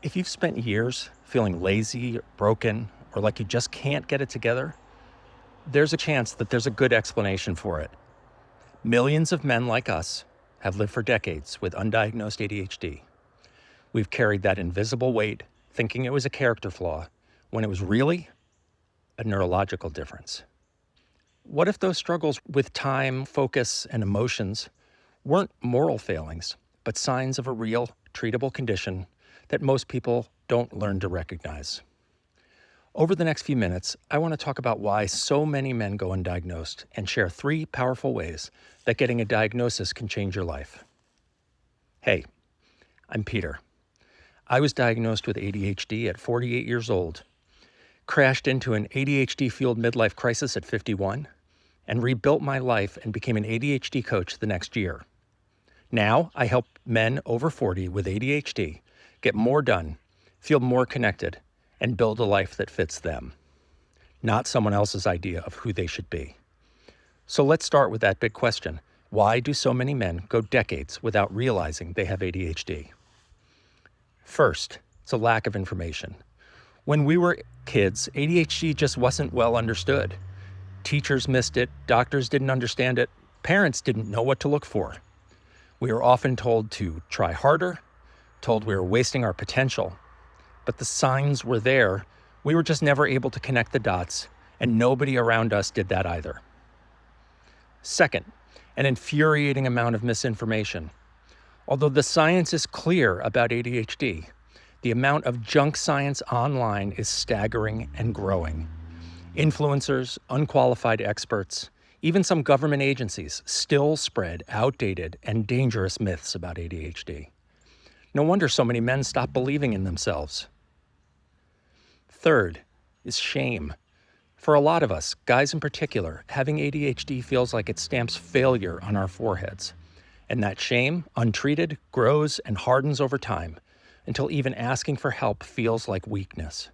If you've spent years feeling lazy, broken, or like you just can't get it together, there's a chance that there's a good explanation for it. Millions of men like us have lived for decades with undiagnosed ADHD. We've carried that invisible weight, thinking it was a character flaw, when it was really a neurological difference. What if those struggles with time, focus, and emotions weren't moral failings, but signs of a real, treatable condition that most people don't learn to recognize? Over the next few minutes, I want to talk about why so many men go undiagnosed and share 3 powerful ways that getting a diagnosis can change your life. Hey, I'm Peter. I was diagnosed with ADHD at 48 years old, crashed into an ADHD-fueled midlife crisis at 51, and rebuilt my life and became an ADHD coach the next year. Now, I help men over 40 with ADHD get more done, feel more connected, and build a life that fits them, not someone else's idea of who they should be. So let's start with that big question. Why do so many men go decades without realizing they have ADHD? First, it's a lack of information. When we were kids, ADHD just wasn't well understood. Teachers missed it, doctors didn't understand it, parents didn't know what to look for. We were often told to try harder, told we were wasting our potential. But the signs were there. We were just never able to connect the dots, and nobody around us did that either. Second, an infuriating amount of misinformation. Although the science is clear about ADHD, the amount of junk science online is staggering and growing. Influencers, unqualified experts, even some government agencies still spread outdated and dangerous myths about ADHD. No wonder so many men stop believing in themselves. Third is shame. For a lot of us, guys in particular, having ADHD feels like it stamps failure on our foreheads. And that shame, untreated, grows and hardens over time until even asking for help feels like weakness.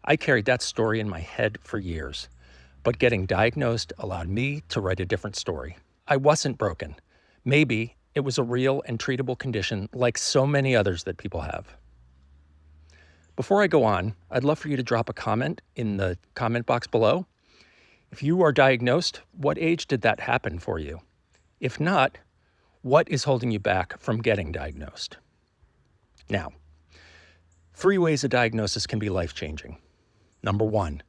I carried that story in my head for years, but getting diagnosed allowed me to write a different story. I wasn't broken. Maybe it was a real and treatable condition like so many others that people have. Before I go on, I'd love for you to drop a comment in the comment box below. If you are diagnosed, what age did that happen for you? If not, what is holding you back from getting diagnosed? Now, 3 ways a diagnosis can be life-changing. Number 1,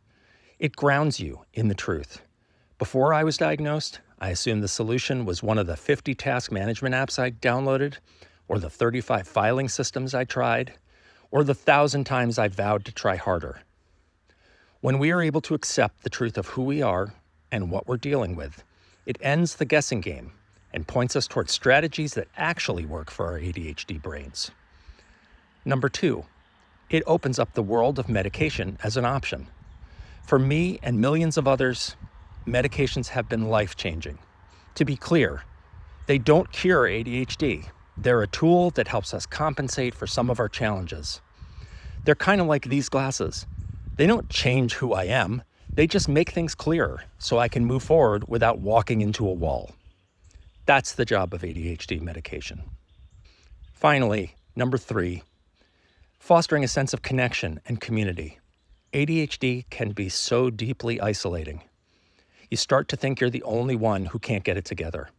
it grounds you in the truth. Before I was diagnosed, I assumed the solution was one of the 50 task management apps I downloaded, or the 35 filing systems I tried, or the 1,000 times I vowed to try harder. When we are able to accept the truth of who we are and what we're dealing with, it ends the guessing game and points us towards strategies that actually work for our ADHD brains. Number 2, it opens up the world of medication as an option. For me and millions of others, medications have been life-changing. To be clear, they don't cure ADHD. They're a tool that helps us compensate for some of our challenges. They're kind of like these glasses. They don't change who I am. They just make things clearer so I can move forward without walking into a wall. That's the job of ADHD medication. Finally, number 3, fostering a sense of connection and community. ADHD can be so deeply isolating. You start to think you're the only one who can't get it together.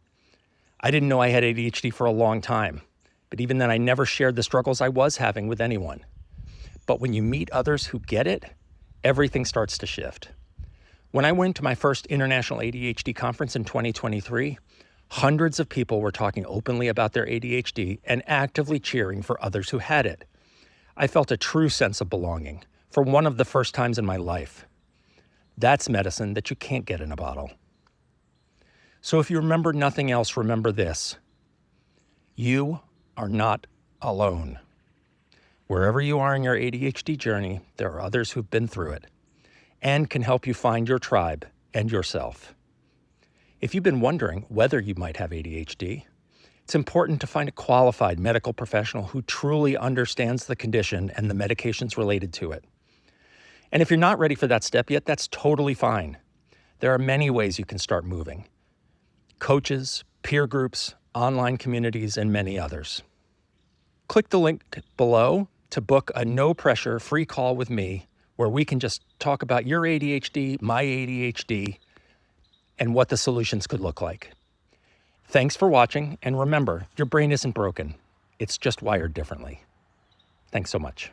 I didn't know I had ADHD for a long time, but even then I never shared the struggles I was having with anyone. But when you meet others who get it, everything starts to shift. When I went to my first International ADHD conference in 2023, hundreds of people were talking openly about their ADHD and actively cheering for others who had it. I felt a true sense of belonging for one of the first times in my life. That's medicine that you can't get in a bottle. So if you remember nothing else, remember this. You are not alone. Wherever you are in your ADHD journey, there are others who've been through it and can help you find your tribe and yourself. If you've been wondering whether you might have ADHD, it's important to find a qualified medical professional who truly understands the condition and the medications related to it. And if you're not ready for that step yet, that's totally fine. There are many ways you can start moving. Coaches, peer groups, online communities, and many others. Click the link below to book a no-pressure free call with me where we can just talk about your ADHD, my ADHD, and what the solutions could look like. Thanks for watching, and remember, your brain isn't broken. It's just wired differently. Thanks so much.